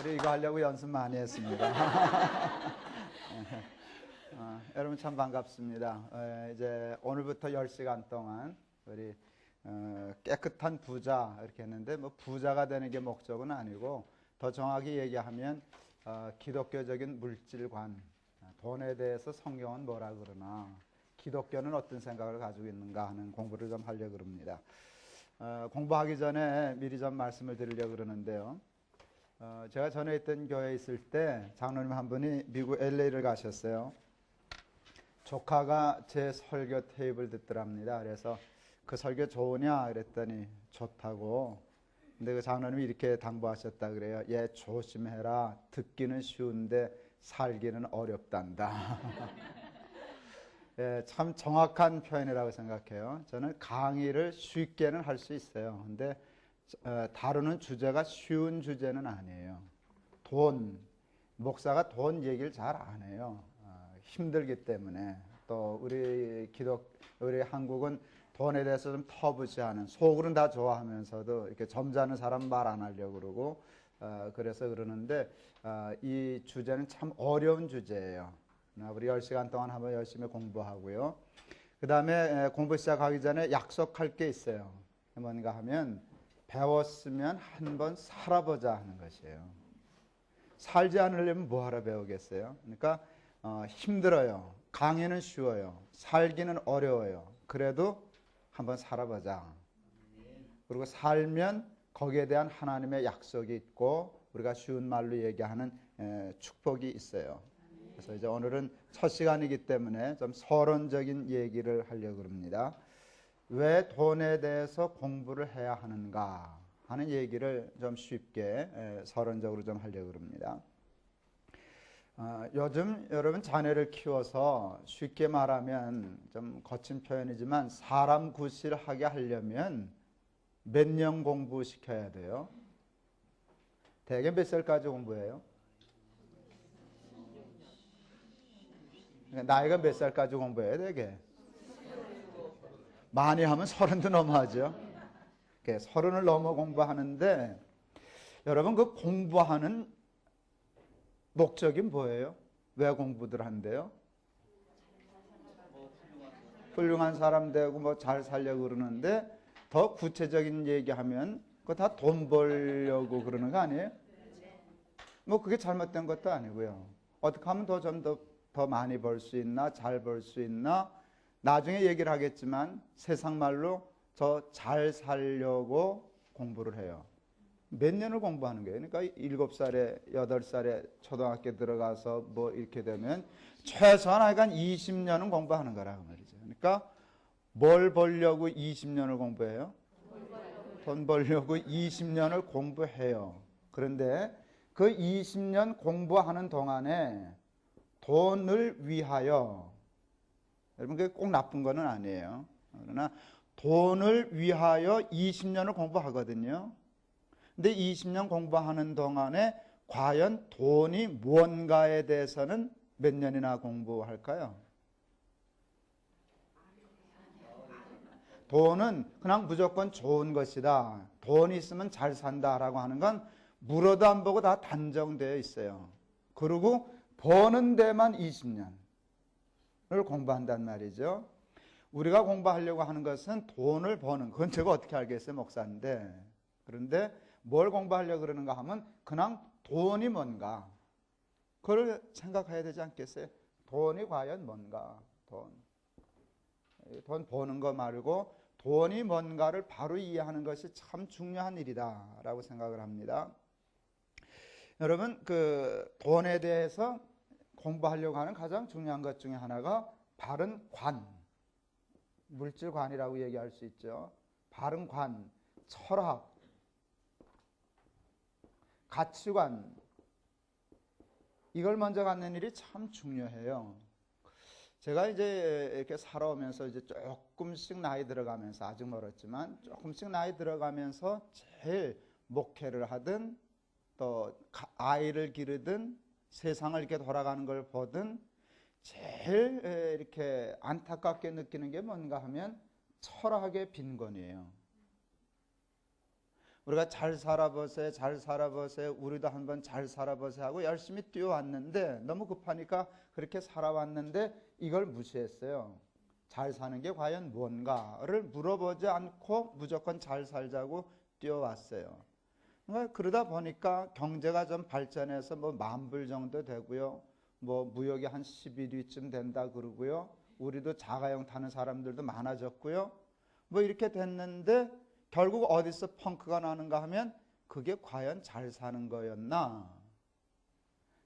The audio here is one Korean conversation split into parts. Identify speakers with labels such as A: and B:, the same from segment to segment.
A: 우리 이거 하려고 연습 많이 했습니다. 여러분 참 반갑습니다. 이제 오늘부터 10시간 동안 우리 깨끗한 부자 이렇게 했는데 뭐 부자가 되는 게 목적은 아니고 더 정확히 얘기하면 기독교적인 물질관, 돈에 대해서 성경은 뭐라 그러나 기독교는 어떤 생각을 가지고 있는가 하는 공부를 좀 하려고 합니다. 공부하기 전에 미리 좀 말씀을 드리려고 그러는데요. 제가 전에 있던 교회에 있을 때 장로님 한 분이 미국 LA를 가셨어요. 조카가 제 설교 테이프를 듣더랍니다. 그래서 그 설교 좋으냐 그랬더니 좋다고. 근데 그 장로님이 이렇게 당부하셨다 그래요. 얘 조심해라. 듣기는 쉬운데 살기는 어렵단다. 예, 참 정확한 표현이라고 생각해요. 저는 강의를 쉽게는 할 수 있어요. 근데 다루는 주제가 쉬운 주제는 아니에요. 목사가 돈 얘기를 잘 안 해요. 힘들기 때문에. 또 우리 한국은 돈에 대해서 좀 터부시하는, 속으로는 다 좋아하면서도 이렇게 점잖은 사람 말 안 하려고 그러고, 그래서 그러는데 이 주제는 참 어려운 주제예요. 우리 10시간 동안 한번 열심히 공부하고요. 그 다음에 공부 시작하기 전에 약속할 게 있어요. 뭔가 하면 배웠으면 한번 살아보자 하는 것이에요. 살지 않으려면 뭐하러 배우겠어요? 그러니까 힘들어요. 강의는 쉬워요. 살기는 어려워요. 그래도 한번 살아보자. 그리고 살면 거기에 대한 하나님의 약속이 있고 우리가 쉬운 말로 얘기하는 축복이 있어요. 그래서 이제 오늘은 첫 시간이기 때문에 좀 서론적인 얘기를 하려고 합니다. 왜 돈에 대해서 공부를 해야 하는가 하는 얘기를 좀 쉽게 서론적으로 좀 하려고 합니다. 요즘 여러분 자녀를 키워서 쉽게 말하면 좀 거친 표현이지만 사람 구실하게 하려면 몇 년 공부시켜야 돼요? 대개 몇 살까지 공부해요? 나이가 몇 살까지 공부해야 되게? 많이 하면 30도 넘어하죠. 30을 넘어 공부하는데 여러분 그 공부하는 목적이 뭐예요? 왜 공부들 한대요? 훌륭한 사람 되고 뭐 잘 살려고 그러는데 더 구체적인 얘기하면 그거 다 돈 벌려고 그러는 거 아니에요? 뭐 그게 잘못된 것도 아니고요. 어떻게 하면 더 많이 벌 수 있나, 잘 벌 수 있나, 나중에 얘기를 하겠지만 세상 말로 저 잘 살려고 공부를 해요. 몇 년을 공부하는 거예요? 그러니까 7살에, 8살에 초등학교 들어가서 뭐 이렇게 되면 최소한 하여간 20년은 공부하는 거라고 말이죠. 그러니까 뭘 벌려고 20년을 공부해요? 돈 벌려고 20년을 공부해요. 그런데 그 20년 공부하는 동안에 돈을 위하여, 여러분 그게 꼭 나쁜 거는 아니에요. 그러나 돈을 위하여 20년을 공부하거든요. 근데 20년 공부하는 동안에 과연 돈이 무언가에 대해서는 몇 년이나 공부할까요? 돈은 그냥 무조건 좋은 것이다. 돈이 있으면 잘 산다라고 하는 건 물어도 안 보고 다 단정되어 있어요. 그리고 버는 데만 20년을 공부한단 말이죠. 우리가 공부하려고 하는 것은 돈을 버는, 그건 제가 어떻게 알겠어요, 목사인데. 그런데 뭘 공부하려고 그러는가 하면 그냥 돈이 뭔가, 그걸 생각해야 되지 않겠어요? 돈이 과연 뭔가, 돈 버는 거 말고 돈이 뭔가를 바로 이해하는 것이 참 중요한 일이다라고 생각을 합니다. 여러분 그 돈에 대해서 공부하려고 하는 가장 중요한 것 중에 하나가 바른 관, 물질관이라고 얘기할 수 있죠. 바른 관, 철학, 가치관, 이걸 먼저 갖는 일이 참 중요해요. 제가 이제 이렇게 살아오면서 이제 조금씩 나이 들어가면서, 아직 멀었지만 조금씩 나이 들어가면서 제일 목회를 하든 또 아이를 기르든 세상을 이렇게 돌아가는 걸 보든 제일 이렇게 안타깝게 느끼는 게 뭔가 하면 철학의 빈곤이에요. 우리가 잘 살아보세, 잘 살아보세, 우리도 한번 잘 살아보세 하고 열심히 뛰어왔는데 너무 급하니까 그렇게 살아왔는데 이걸 무시했어요. 잘 사는 게 과연 뭔가를 물어보지 않고 무조건 잘 살자고 뛰어왔어요. 그러다 보니까 경제가 좀 발전해서 뭐 10,000불 정도 되고요. 뭐 무역이 한 11위쯤 된다 그러고요. 우리도 자가용 타는 사람들도 많아졌고요. 뭐 이렇게 됐는데 결국 어디서 펑크가 나는가 하면 그게 과연 잘 사는 거였나?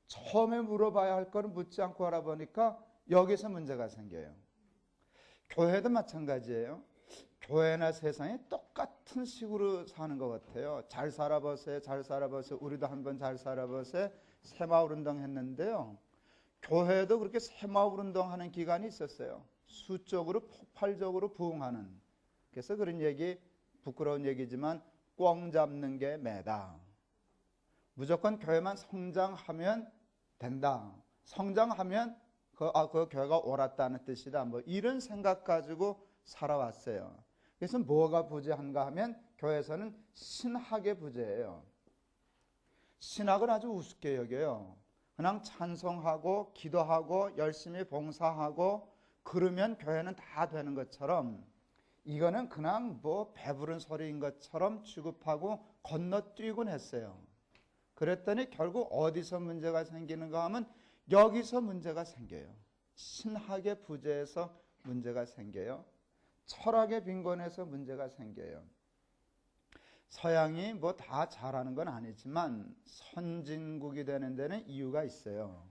A: 처음에 물어봐야 할 거는 묻지 않고 알아보니까 여기서 문제가 생겨요. 교회도 마찬가지예요. 교회나 세상이 똑같은 식으로 사는 것 같아요. 잘 살아보세요. 잘 살아보세요. 우리도 한번 잘 살아보세요. 새마을운동 했는데요. 교회도 그렇게 새마을운동하는 기간이 있었어요. 수적으로 폭발적으로 부흥하는. 그래서 그런 얘기, 부끄러운 얘기지만 꽝 잡는 게 매다. 무조건 교회만 성장하면 된다. 성장하면 그 교회가 옳았다는 뜻이다. 뭐 이런 생각 가지고 살아왔어요. 그래서 뭐가 부재한가 하면 교회에서는 신학의 부재예요. 신학을 아주 우습게 여겨요. 그냥 찬송하고 기도하고 열심히 봉사하고 그러면 교회는 다 되는 것처럼 이거는 그냥 뭐 배부른 소리인 것처럼 취급하고 건너뛰곤 했어요. 그랬더니 결국 어디서 문제가 생기는가 하면 여기서 문제가 생겨요. 신학의 부재에서 문제가 생겨요. 철학의 빈곤에서 문제가 생겨요. 서양이 뭐 다 잘하는 건 아니지만 선진국이 되는 데는 이유가 있어요.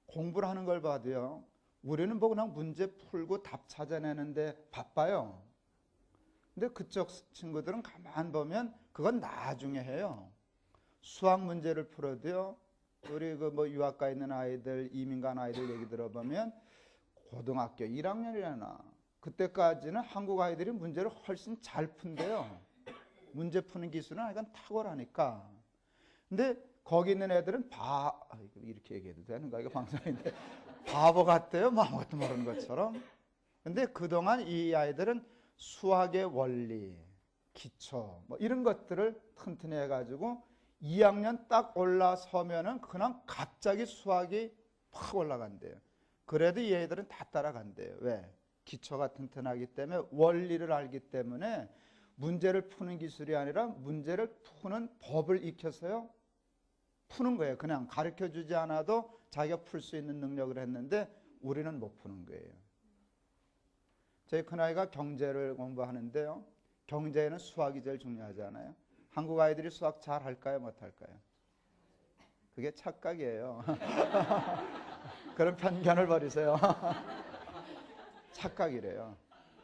A: 공부를 하는 걸 봐도요. 우리는 뭐 그냥 문제 풀고 답 찾아내는데 바빠요. 근데 그쪽 친구들은 가만 보면 그건 나중에 해요. 수학 문제를 풀어도요. 우리 그 뭐 유학 가 있는 아이들, 이민 간 아이들 얘기 들어보면 고등학교 1학년이라나 그때까지는 한국 아이들이 문제를 훨씬 잘 푼대요. 문제 푸는 기술은 아이가 탁월하니까. 근데 거기 있는 애들은 이렇게 얘기해도 되는가? 이거 방송인데 바보 같대요. 뭐 아무것도 모르는 것처럼. 근데 그동안 이 아이들은 수학의 원리, 기초 뭐 이런 것들을 튼튼히 해가지고 2학년 딱 올라서면은 그냥 갑자기 수학이 팍 올라간대요. 그래도 이 애들은 다 따라간대요. 왜? 기초가 튼튼하기 때문에 원리를 알기 때문에 문제를 푸는 기술이 아니라 문제를 푸는 법을 익혀서요. 푸는 거예요. 그냥 가르쳐주지 않아도 자기가 풀 수 있는 능력을 했는데 우리는 못 푸는 거예요. 저희 큰아이가 경제를 공부하는데요. 경제에는 수학이 제일 중요하잖아요. 한국 아이들이 수학 잘 할까요? 못 할까요? 그게 착각이에요. 그런 편견을 버리세요. 착각이래요.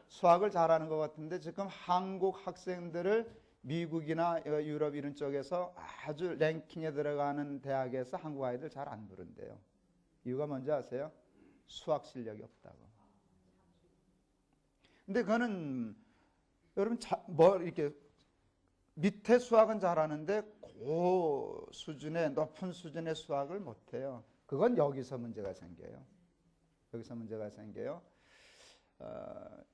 A: 수학을 잘하는 것 같은데 지금 한국 학생들을 미국이나 유럽 이런 쪽에서 아주 랭킹에 들어가는 대학에서 한국 아이들 잘 안 부른대요. 이유가 뭔지 아세요? 수학 실력이 없다고. 근데 그거는 여러분 뭐 이렇게 밑에 수학은 잘하는데 고 수준의 높은 수준의 수학을 못해요. 그건 여기서 문제가 생겨요. 여기서 문제가 생겨요.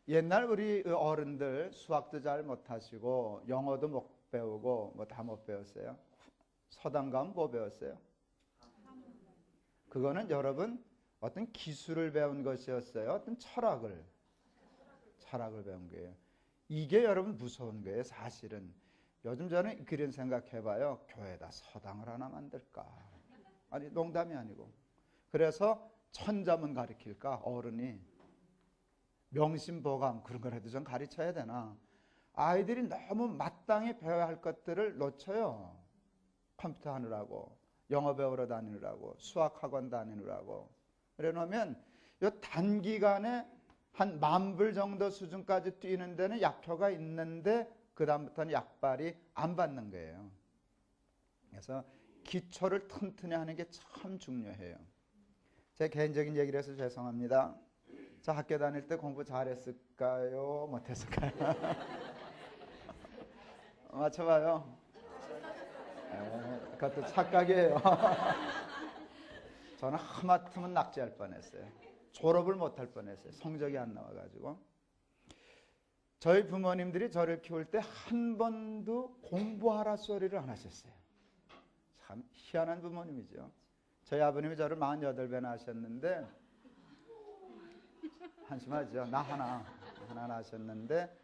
A: 옛날 우리 어른들 수학도 잘 못하시고 영어도 못 배우고 뭐 다 못 배웠어요. 서당 가면 뭐 배웠어요? 그거는 여러분 어떤 기술을 배운 것이었어요. 어떤 철학을 배운 거예요. 이게 여러분 무서운 거예요. 사실은 요즘 저는 그런 생각해봐요. 교회에다 서당을 하나 만들까? 아니 농담이 아니고. 그래서 천자문 가르칠까? 어른이 명심보감 그런 거라도 좀 가르쳐야 되나? 아이들이 너무 마땅히 배워야 할 것들을 놓쳐요. 컴퓨터 하느라고, 영어 배우러 다니느라고, 수학학원 다니느라고. 그래 놓으면 이 단기간에 한 10,000불 정도 수준까지 뛰는 데는 약효가 있는데 그 다음부터는 약발이 안 받는 거예요. 그래서 기초를 튼튼히 하는 게 참 중요해요. 제 개인적인 얘기를 해서 죄송합니다. 저 학교 다닐 때 공부 잘했을까요? 못했을까요? 맞춰봐요. 그것도 착각이에요. 저는 하마터면 낙제할 뻔했어요. 졸업을 못할 뻔했어요. 성적이 안 나와가지고. 저희 부모님들이 저를 키울 때 한 번도 공부하라 소리를 안 하셨어요. 참 희한한 부모님이죠. 저희 아버님이 저를 48배나 하셨는데, 한심하죠. 나 하나 하셨는데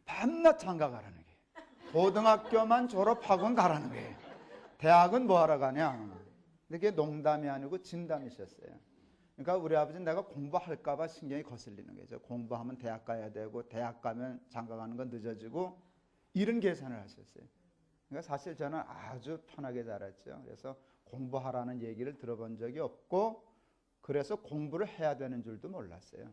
A: 밤낮 장가 가라는 게, 고등학교만 졸업하고는 가라는 거예요. 대학은 뭐 하러 가냐. 근데 그게 농담이 아니고 진담이셨어요. 그러니까 우리 아버지는 내가 공부할까 봐 신경이 거슬리는 거죠. 공부하면 대학 가야 되고, 대학 가면 장가 가는 건 늦어지고, 이런 계산을 하셨어요. 그러니까 사실 저는 아주 편하게 자랐죠. 그래서 공부하라는 얘기를 들어본 적이 없고, 그래서 공부를 해야 되는 줄도 몰랐어요.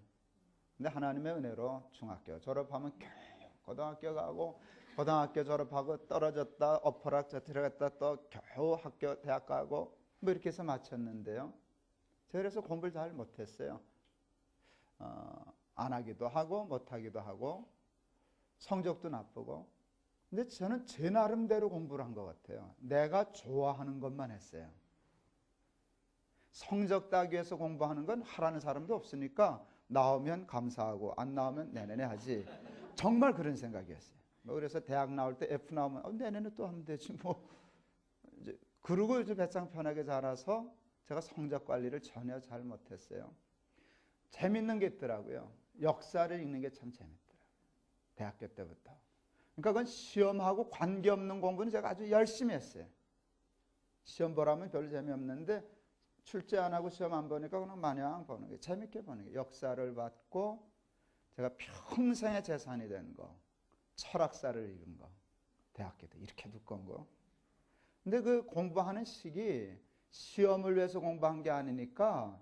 A: 근데 하나님의 은혜로 중학교 졸업하면 겨우 고등학교 가고, 고등학교 졸업하고 떨어졌다 엎어락저치락 했다 또 겨우 대학 가고, 뭐 이렇게 해서 마쳤는데요. 제가 그래서 공부를 잘 못했어요. 안 하기도 하고 못하기도 하고 성적도 나쁘고. 근데 저는 제 나름대로 공부를 한 것 같아요. 내가 좋아하는 것만 했어요. 성적 따기 위해서 공부하는 건 하라는 사람도 없으니까 나오면 감사하고 안 나오면 내년에 하지. 정말 그런 생각이었어요. 뭐 그래서 대학 나올 때 F 나오면 내년에 또 하면 되지 뭐. 이제 그러고 이제 배짱 편하게 자라서 제가 성적 관리를 전혀 잘 못했어요. 재밌는 게 있더라고요. 역사를 읽는 게 참 재밌더라고요. 대학교 때부터. 그러니까 그건 시험하고 관계없는 공부는 제가 아주 열심히 했어요. 시험 보라면 별로 재미없는데 출제 안 하고 시험 안 보니까 그냥 마냥 보는 게, 재밌게 보는 게, 역사를 받고 제가 평생의 재산이 된 거, 철학사를 읽은 거, 대학교 때 이렇게 두꺼운 거. 근데 그 공부하는 시기 시험을 위해서 공부한 게 아니니까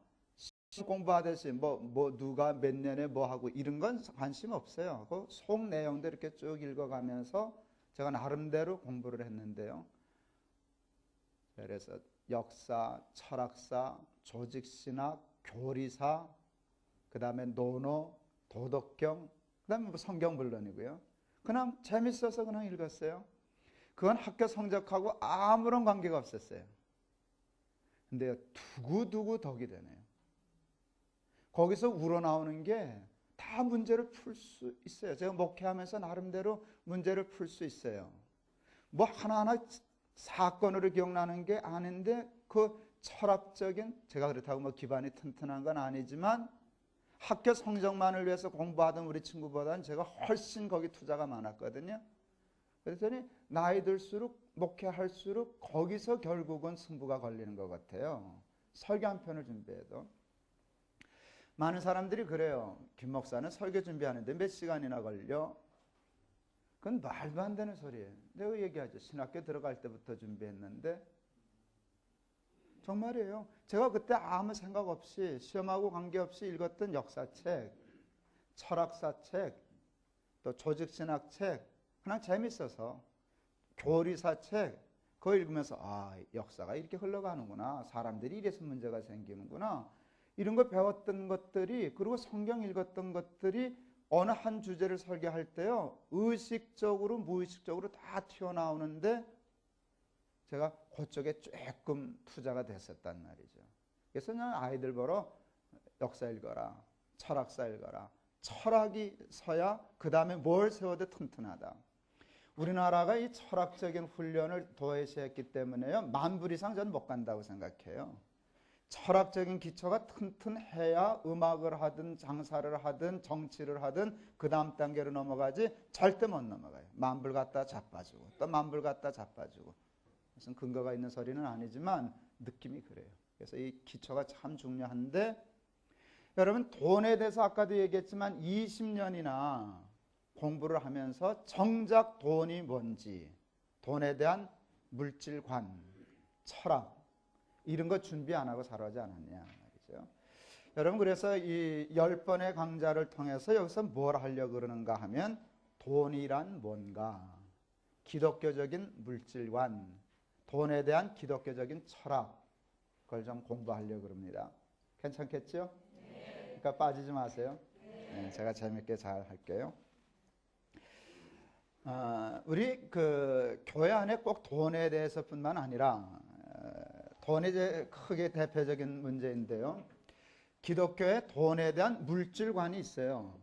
A: 시험 공부하듯이 뭐 누가 몇 년에 뭐 하고 이런 건 관심 없어요. 그 속 내용도 이렇게 쭉 읽어가면서 제가 나름대로 공부를 했는데요. 그래서 역사, 철학사, 조직신학, 교리사, 그 다음에 논어, 도덕경, 그 다음에 뭐 성경 물론이고요. 그냥 재밌어서 그냥 읽었어요. 그건 학교 성적하고 아무런 관계가 없었어요. 근데 두고두고 덕이 되네요. 거기서 우러나오는 게 다 문제를 풀 수 있어요. 제가 목회하면서 나름대로 문제를 풀 수 있어요. 뭐 하나하나 사건으로 기억나는 게 아닌데 그 철학적인, 제가 그렇다고 뭐 기반이 튼튼한 건 아니지만 학교 성적만을 위해서 공부하던 우리 친구보다는 제가 훨씬 거기 투자가 많았거든요. 그랬더니 나이 들수록 목회할수록 거기서 결국은 승부가 걸리는 것 같아요. 설교 한 편을 준비해도. 많은 사람들이 그래요. 김 목사는 설교 준비하는데 몇 시간이나 걸려? 그건 말도 안 되는 소리예요. 내가 얘기하죠. 신학교 들어갈 때부터 준비했는데. 정말이에요. 제가 그때 아무 생각 없이 시험하고 관계없이 읽었던 역사책, 철학사책, 또 조직신학책, 그냥 재밌어서 교리사책 그거 읽으면서 역사가 이렇게 흘러가는구나. 사람들이 이래서 문제가 생기는구나. 이런 거 배웠던 것들이, 그리고 성경 읽었던 것들이 어느 한 주제를 설계할 때요, 의식적으로 무의식적으로 다 튀어나오는데 제가 그쪽에 조금 투자가 됐었단 말이죠. 그래서 그냥 아이들 보러 역사 읽어라, 철학사 읽어라. 철학이 서야 그 다음에 뭘 세워도 튼튼하다. 우리나라가 이 철학적인 훈련을 도외시했기 때문에요, 만불 이상 저는 못 간다고 생각해요. 철학적인 기초가 튼튼해야 음악을 하든 장사를 하든 정치를 하든 그 다음 단계로 넘어가지 절대 못 넘어가요. 만불 갖다 자빠지고 또 만불 갖다 자빠지고. 무슨 근거가 있는 소리는 아니지만 느낌이 그래요. 그래서 이 기초가 참 중요한데, 여러분 돈에 대해서 아까도 얘기했지만 20년이나 공부를 하면서 정작 돈이 뭔지, 돈에 대한 물질관, 철학 이런 거 준비 안 하고 살아오지 않았냐 말이죠. 여러분, 그래서 이 10번의 강좌를 통해서 여기서 뭘 하려고 그러는가 하면 돈이란 뭔가, 기독교적인 물질관, 돈에 대한 기독교적인 철학, 그걸 좀 공부하려고 그럽니다. 괜찮겠죠? 네. 그러니까 빠지지 마세요. 네, 제가 재밌게 잘 할게요. 우리 그 교회 안에 꼭 돈에 대해서뿐만 아니라 돈이 이제 크게 대표적인 문제인데요. 기독교에 돈에 대한 물질관이 있어요.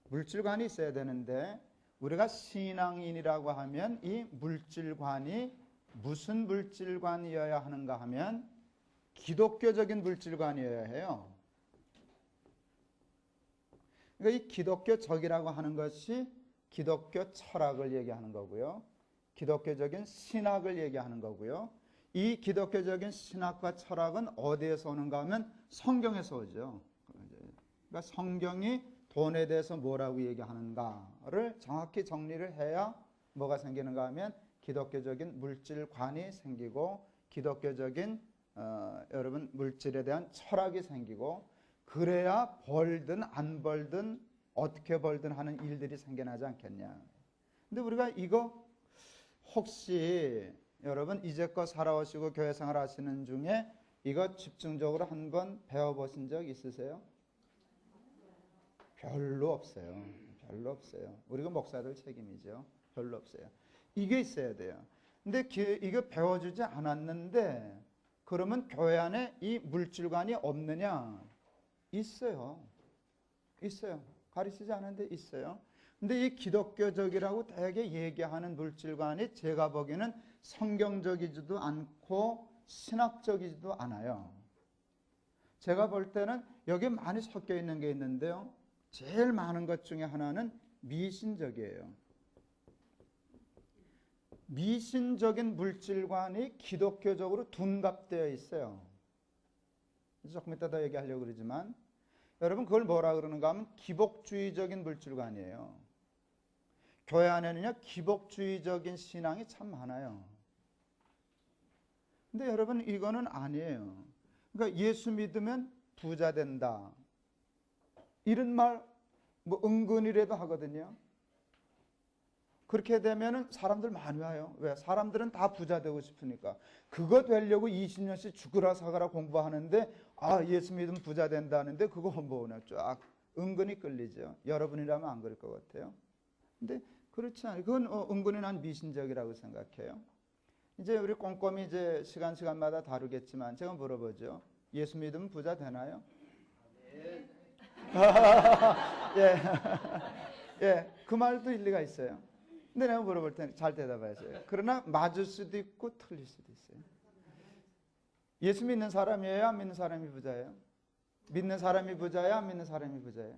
A: 물질관이 있어야 되는데 우리가 신앙인이라고 하면 이 물질관이 무슨 물질관이어야 하는가 하면 기독교적인 물질관이어야 해요. 그러니까 이 기독교적이라고 하는 것이 기독교 철학을 얘기하는 거고요. 기독교적인 신학을 얘기하는 거고요. 이 기독교적인 신학과 철학은 어디에서 오는가 하면 성경에서 오죠. 그러니까 성경이 돈에 대해서 뭐라고 얘기하는가를 정확히 정리를 해야 뭐가 생기는가 하면 기독교적인 물질관이 생기고 기독교적인 여러분 물질에 대한 철학이 생기고 그래야 벌든 안 벌든 어떻게 벌든 하는 일들이 생겨나지 않겠냐. 근데 우리가 이거 혹시 여러분 이제껏 살아오시고 교회 생활 하시는 중에 이거 집중적으로 한번 배워보신 적 있으세요? 별로 없어요. 별로 없어요. 우리가 목사들 책임이죠. 별로 없어요. 이게 있어야 돼요. 근데 이거 배워주지 않았는데 그러면 교회 안에 이 물질관이 없느냐? 있어요. 있어요. 가르치지 않았는데 있어요. 근데 이 기독교적이라고 되게 얘기하는 물질관이 제가 보기에는 성경적이지도 않고 신학적이지도 않아요. 제가 볼 때는 여기 많이 섞여 있는 게 있는데요. 제일 많은 것 중에 하나는 미신적이에요. 미신적인 물질관이 기독교적으로 둔갑되어 있어요. 조금 이따 더 얘기하려고 그러지만 여러분 그걸 뭐라 그러는가 하면 기복주의적인 물질관이에요. 교회 안에는요 기복주의적인 신앙이 참 많아요. 근데 여러분 이거는 아니에요. 그러니까 예수 믿으면 부자 된다. 이런 말 뭐 은근이라도 하거든요. 그렇게 되면은 사람들 많이 와요. 왜? 사람들은 다 부자 되고 싶으니까. 그거 되려고 20년씩 죽으라 사가라 공부하는데 예수 믿으면 부자 된다는데 그거 뭐나 쫙 은근히 끌리죠. 여러분이라면 안 그럴 것 같아요. 근데 그렇지 않아요. 그건 은근히 난 미신적이라고 생각해요. 이제 우리 꼼꼼히 이제 시간마다 다루겠지만 제가 물어보죠. 예수 믿으면 부자 되나요? 예. 예, 그 말도 일리가 있어요. 근데 내가 물어볼 테니 잘 대답하세요. 그러나 맞을 수도 있고 틀릴 수도 있어요. 예수 믿는 사람이에요? 안 믿는 사람이 부자예요? 믿는 사람이 부자예요? 안 믿는 사람이 부자예요?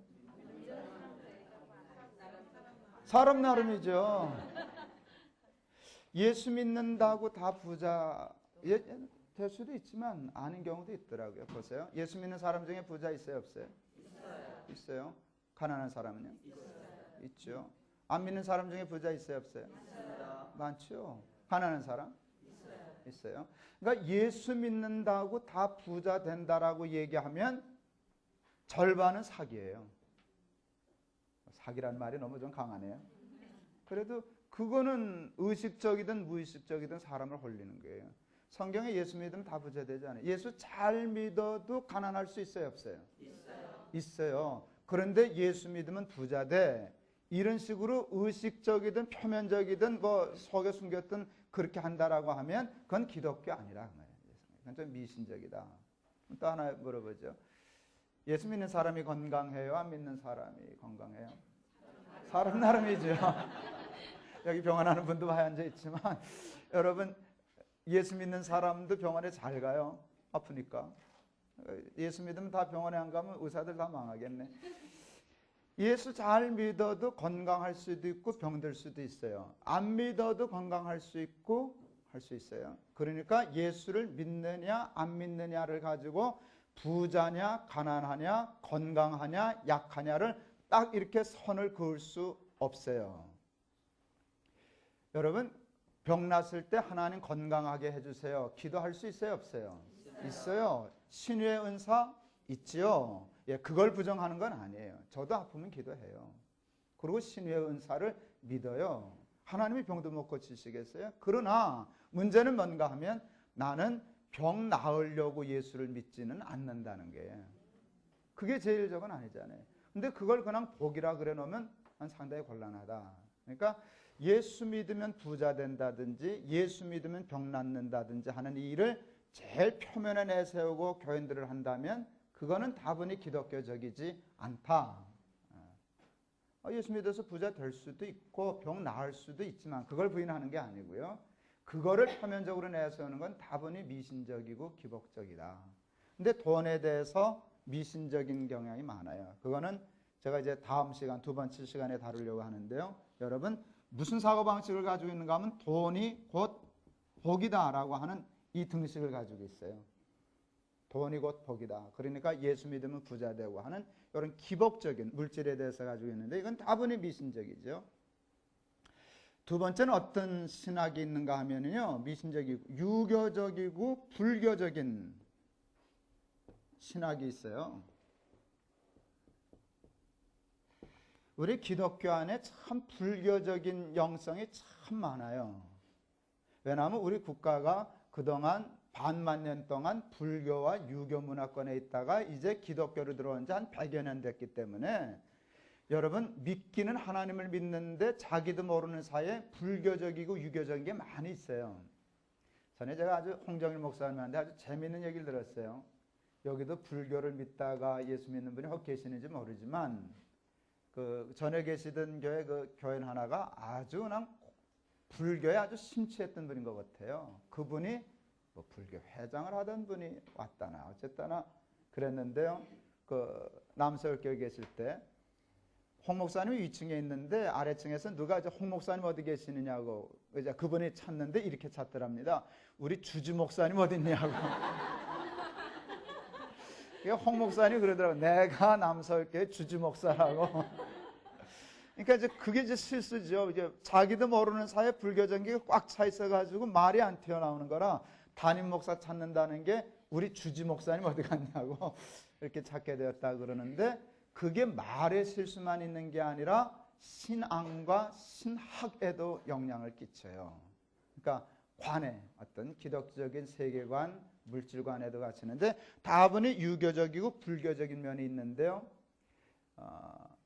A: 사람 나름이죠. 예수 믿는다고 다 부자 될 수도 있지만 아닌 경우도 있더라고요. 보세요. 예수 믿는 사람 중에 부자 있어요? 없어요? 있어요. 가난한 사람은요? 있죠. 안 믿는 사람 중에 부자 있어요? 없어요? 많죠. 가난한 사람? 있어요. 그러니까 예수 믿는다고 다 부자 된다라고 얘기하면 절반은 사기예요. 사기란 말이 너무 좀 강하네요. 그래도 그거는 의식적이든 무의식적이든 사람을 홀리는 거예요. 성경에 예수 믿으면 다 부자 되지 않아요. 예수 잘 믿어도 가난할 수 있어요? 없어요? 있어요. 그런데 예수 믿으면 부자 돼. 이런 식으로 의식적이든 표면적이든 뭐 속에 숨겼든 그렇게 한다라고 하면 그건 기독교 아니라 그 말이에요. 그건 좀 미신적이다. 또 하나 물어보죠. 예수 믿는 사람이 건강해요? 안 믿는 사람이 건강해요? 사람 나름이죠. 여기 병원하는 분도 많이 앉아 있지만 여러분 예수 믿는 사람도 병원에 잘 가요. 아프니까. 예수 믿으면 다 병원에 안 가면 의사들 다 망하겠네. 예수 잘 믿어도 건강할 수도 있고 병들 수도 있어요. 안 믿어도 건강할 수 있고 할 수 있어요. 그러니까 예수를 믿느냐 안 믿느냐를 가지고 부자냐 가난하냐 건강하냐 약하냐를 딱 이렇게 선을 그을 수 없어요. 여러분 병 났을 때 하나님 건강하게 해주세요. 기도할 수 있어요? 없어요? 있어요. 신유의 은사 있지요. 예, 그걸 부정하는 건 아니에요. 저도 아프면 기도해요. 그리고 신유의 은사를 믿어요. 하나님이 병도 못 고치시겠어요? 그러나 문제는 뭔가 하면 나는 병 나으려고 예수를 믿지는 않는다는 게 그게 제일 적은 아니잖아요. 근데 그걸 그냥 복이라 그래 놓으면 상당히 곤란하다. 그러니까 예수 믿으면 부자 된다든지 예수 믿으면 병 낫는다든지 하는 이 일을 제일 표면에 내세우고 교인들을 한다면 그거는 다분히 기독교적이지 않다. 예수 믿어서 부자 될 수도 있고 병 나을 수도 있지만 그걸 부인하는 게 아니고요. 그거를 표면적으로 내세우는 건 다분히 미신적이고 기복적이다. 근데 돈에 대해서 미신적인 경향이 많아요. 그거는 제가 이제 다음 시간, 두 번째 시간에 다루려고 하는데요. 여러분, 무슨 사고방식을 가지고 있는가 하면 돈이 곧 복이다라고 하는 이 등식을 가지고 있어요. 돈이 곧 복이다. 그러니까 예수 믿으면 부자 되고 하는 이런 기복적인 물질에 대해서 가지고 있는데 이건 다분히 미신적이죠. 두 번째는 어떤 신학이 있는가 하면요. 미신적이고 유교적이고 불교적인 신학이 있어요. 우리 기독교 안에 참 불교적인 영성이 참 많아요. 왜냐하면 우리 국가가 그동안 반만 년 동안 불교와 유교 문화권에 있다가 이제 기독교로 들어온 지 한 100여 년 됐기 때문에 여러분 믿기는 하나님을 믿는데 자기도 모르는 사이에 불교적이고 유교적인 게 많이 있어요. 전에 제가 아주 홍정일 목사님한테 아주 재미있는 얘기를 들었어요. 여기도 불교를 믿다가 예수 믿는 분이 혹 계시는지 모르지만 그 전에 계시던 교회 그 교인 하나가 아주 그냥 불교에 아주 심취했던 분인 것 같아요. 그분이 뭐 불교 회장을 하던 분이 왔다나 어쨌거나 그랬는데요. 그 남서울교회 계실 때 홍 목사님이 위층에 있는데 아래층에서 누가 이제 홍 목사님 어디 계시느냐고 이제 그분이 찾는데 이렇게 찾더랍니다. 우리 주주 목사님 어디 있냐고. 홍 목사님이 그러더라고. 내가 남서울교회 주주 목사라고. 그러니까 이제 그게 이제 실수죠. 이제 자기도 모르는 사이에 불교적인 게 꽉 차 있어가지고 말이 안 튀어나오는 거라 담임 목사 찾는다는 게 우리 주지 목사님 어디 갔냐고 이렇게 찾게 되었다 그러는데 그게 말의 실수만 있는 게 아니라 신앙과 신학에도 영향을 끼쳐요. 그러니까 관에 어떤 기독적인 세계관, 물질관에도 갇히는데 다분히 유교적이고 불교적인 면이 있는데요.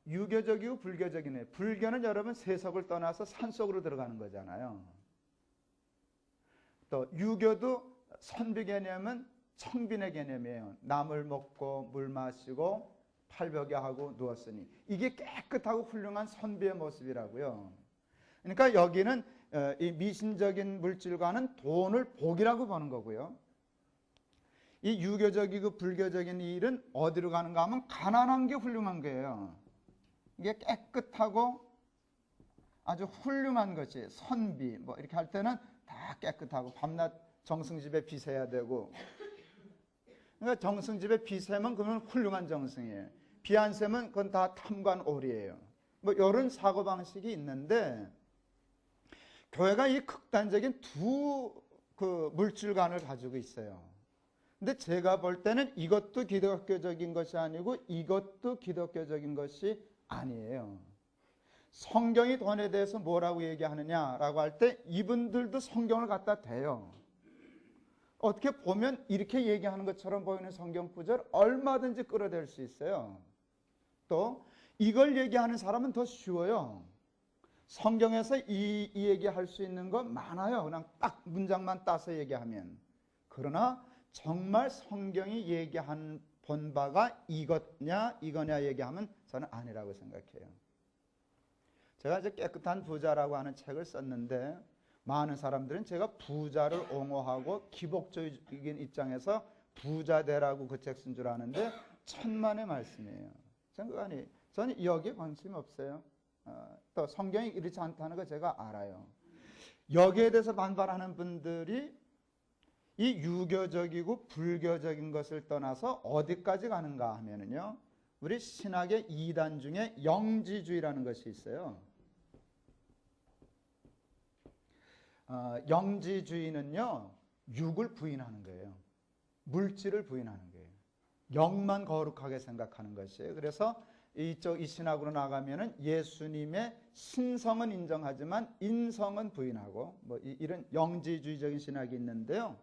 A: 유교적이고 불교적이네. 불교는 여러분 세속을 떠나서 산속으로 들어가는 거잖아요. 또 유교도 선비 개념은 청빈의 개념이에요. 나물 먹고 물 마시고 팔벽에 하고 누웠으니 이게 깨끗하고 훌륭한 선비의 모습이라고요. 그러니까 여기는 이 미신적인 물질과는 돈을 복이라고 보는 거고요. 이 유교적이고 불교적인 일은 어디로 가는가 하면 가난한 게 훌륭한 거예요. 이게 깨끗하고 아주 훌륭한 것이 선비 뭐 이렇게 할 때는 다 깨끗하고 밤낮 정승집에 비세야 되고 그러니까 정승집에 비세면 그건 훌륭한 정승이에요. 비 안 세면 그건 다 탐관오리예요. 뭐 이런 사고방식이 있는데 교회가 이 극단적인 두 그 물질관을 가지고 있어요. 근데 제가 볼 때는 이것도 기독교적인 것이 아니고 이것도 기독교적인 것이 아니에요. 성경이 돈에 대해서 뭐라고 얘기하느냐라고 할 때 이분들도 성경을 갖다 대요. 어떻게 보면 이렇게 얘기하는 것처럼 보이는 성경 구절 얼마든지 끌어댈 수 있어요. 또 이걸 얘기하는 사람은 더 쉬워요. 성경에서 이 얘기할 수 있는 거 많아요. 그냥 딱 문장만 따서 얘기하면. 그러나 정말 성경이 얘기한 본바가 이거냐 얘기하면 저는 아니라고 생각해요. 제가 이제 깨끗한 부자라고 하는 책을 썼는데 많은 사람들은 제가 부자를 옹호하고 기복적인 입장에서 부자 되라고 그 책 쓴 줄 아는데 천만의 말씀이에요. 저는 여기에 관심이 없어요. 또 성경이 이렇지 않다는 거 제가 알아요. 여기에 대해서 반발하는 분들이 이 유교적이고 불교적인 것을 떠나서 어디까지 가는가 하면은요. 우리 신학의 2단 중에 영지주의라는 것이 있어요. 영지주의는요. 육을 부인하는 거예요. 물질을 부인하는 거예요. 영만 거룩하게 생각하는 것이에요. 그래서 이 신학으로 나가면은 예수님의 신성은 인정하지만 인성은 부인하고 뭐 이런 영지주의적인 신학이 있는데요.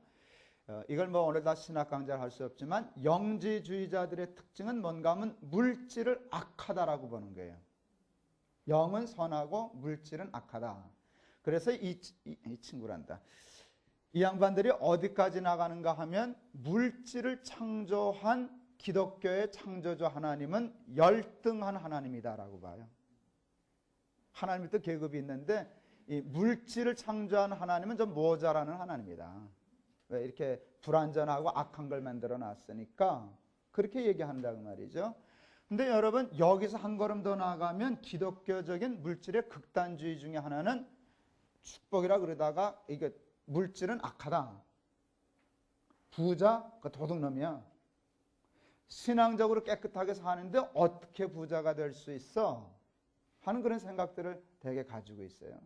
A: 이걸 뭐 오늘 다 신학 강좌를 할 수 없지만 영지주의자들의 특징은 뭔가 하면 물질을 악하다라고 보는 거예요. 영은 선하고 물질은 악하다. 그래서 이 친구란다. 이 양반들이 어디까지 나가는가 하면 물질을 창조한 기독교의 창조주 하나님은 열등한 하나님이다라고 봐요. 하나님이 또 계급이 있는데 이 물질을 창조한 하나님은 좀 모자라는 하나님이다. 왜 이렇게 불완전하고 악한 걸 만들어 놨으니까 그렇게 얘기한다고 말이죠. 근데 여러분 여기서 한 걸음 더 나아가면 기독교적인 물질의 극단주의 중에 하나는 축복이라 그러다가 이게 물질은 악하다. 부자 그 도둑놈이야. 신앙적으로 깨끗하게 사는데 어떻게 부자가 될 수 있어? 하는 그런 생각들을 되게 가지고 있어요.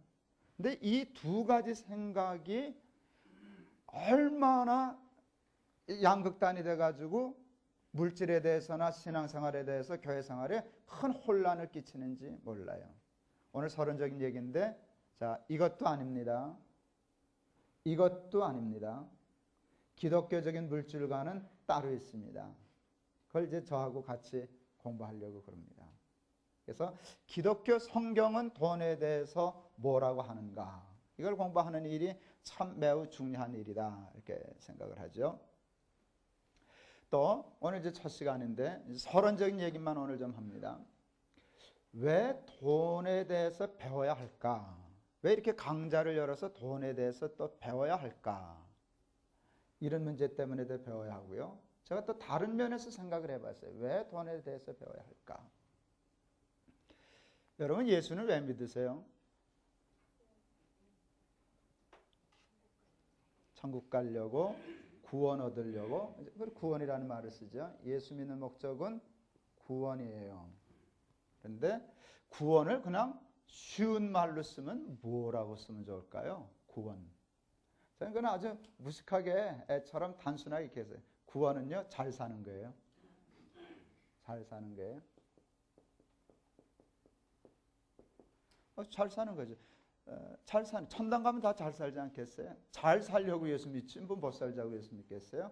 A: 근데 이 두 가지 생각이 얼마나 양극단이 돼가지고 물질에 대해서나 신앙생활에 대해서 교회생활에 큰 혼란을 끼치는지 몰라요. 오늘 서론적인 얘기인데 자, 이것도 아닙니다. 이것도 아닙니다. 기독교적인 물질과는 따로 있습니다. 그걸 이제 저하고 같이 공부하려고 그럽니다. 그래서 기독교 성경은 돈에 대해서 뭐라고 하는가? 이걸 공부하는 일이 참 매우 중요한 일이다. 이렇게 생각을 하죠. 또 오늘 이제 첫 시간인데 서론적인 얘기만 오늘 좀 합니다. 왜 돈에 대해서 배워야 할까? 왜 이렇게 강좌를 열어서 돈에 대해서 또 배워야 할까? 이런 문제 때문에도 배워야 하고요. 제가 또 다른 면에서 생각을 해봤어요. 왜 돈에 대해서 배워야 할까? 여러분 예수는 왜 믿으세요? 천국 가려고, 구원 얻으려고. 구원이라는 말을 쓰죠. 예수 믿는 목적은 구원이에요. 그런데 구원을 그냥 쉬운 말로 쓰면 뭐라고 쓰면 좋을까요? 구원. 저는 그건 아주 무식하게 애처럼 단순하게 이렇게 해서 구원은요 잘 사는 거예요. 잘 사는 거예요. 잘 사는 거죠. 잘 사는 천당 가면 다 잘 살지 않겠어요? 잘 살려고 예수 믿지 뭐 못 살자고 예수 믿겠어요?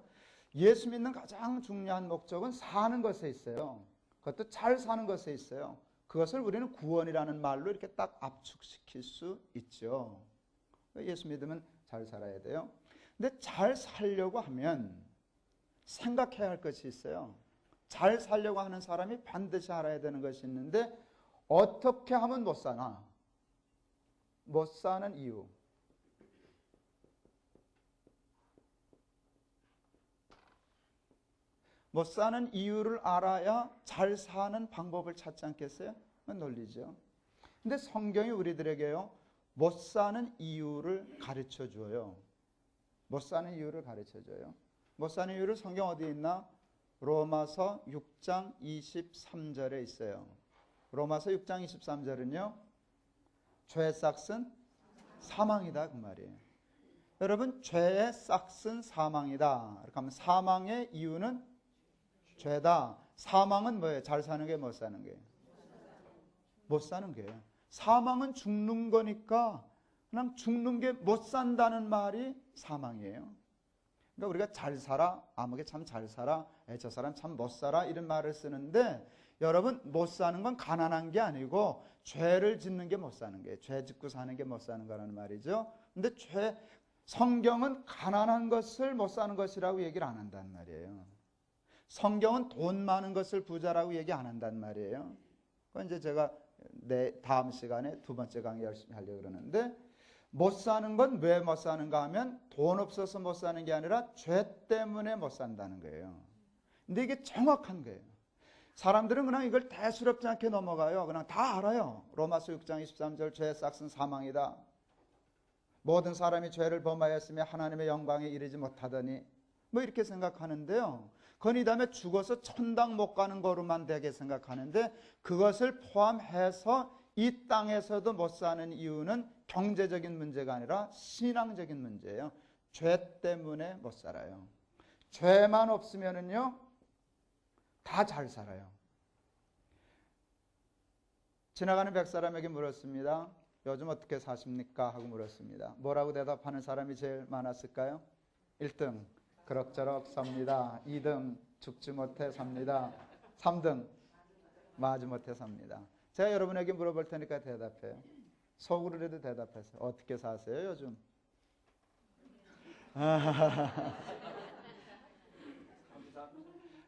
A: 예수 믿는 가장 중요한 목적은 사는 것에 있어요. 그것도 잘 사는 것에 있어요. 그것을 우리는 구원이라는 말로 이렇게 딱 압축시킬 수 있죠. 예수 믿으면 잘 살아야 돼요. 근데 잘 살려고 하면 생각해야 할 것이 있어요. 잘 살려고 하는 사람이 반드시 알아야 되는 것이 있는데 어떻게 하면 못 사나? 못 사는 이유. 못 사는 이유를 알아야 잘 사는 방법을 찾지 않겠어요? 논리죠. 근데 성경이 우리들에게요, 못 사는 이유를 가르쳐 줘요. 못 사는 이유를 가르쳐 줘요. 못 사는 이유를 성경 어디에 있나? 로마서 6장 23절에 있어요. 로마서 6장 23절은요, 죄의 싹은 사망이다 그 말이에요. 여러분 죄의 싹은 사망이다. 이렇게 하면 사망의 이유는 죄다. 사망은 뭐예요? 잘 사는 게 못 사는 게? 못 사는 거예요. 사망은 죽는 거니까 그냥 죽는 게 못 산다는 말이 사망이에요. 그러니까 우리가 잘 살아, 아무개 참 잘 살아, 저 사람 참 못 살아 이런 말을 쓰는데 여러분 못 사는 건 가난한 게 아니고 죄를 짓는 게 못 사는 거예요. 죄 짓고 사는 게 못 사는 거라는 말이죠. 근데 성경은 가난한 것을 못 사는 것이라고 얘기를 안 한단 말이에요. 성경은 돈 많은 것을 부자라고 얘기 안 한단 말이에요. 그건 이제 제가 다음 시간에 두 번째 강의 열심히 하려고 그러는데 못 사는 건 왜 못 사는가 하면 돈 없어서 못 사는 게 아니라 죄 때문에 못 산다는 거예요. 근데 이게 정확한 거예요. 사람들은 그냥 이걸 대수롭지 않게 넘어가요. 그냥 다 알아요. 로마서 6장 23절 죄의 싹은 사망이다. 모든 사람이 죄를 범하였으며 하나님의 영광에 이르지 못하더니 뭐 이렇게 생각하는데요. 그건 이 다음에 죽어서 천당 못 가는 거로만 되게 생각하는데 그것을 포함해서 이 땅에서도 못 사는 이유는 경제적인 문제가 아니라 신앙적인 문제예요. 죄 때문에 못 살아요. 죄만 없으면은요 다 잘 살아요. 지나가는 100사람에게 물었습니다. 요즘 어떻게 사십니까? 하고 물었습니다. 뭐라고 대답하는 사람이 제일 많았을까요? 1등 그럭저럭 삽니다. 2등 죽지 못해 삽니다. 3등 마지못해 삽니다. 제가 여러분에게 물어볼 테니까 대답해요. 속으로라도 대답하세요. 어떻게 사세요 요즘?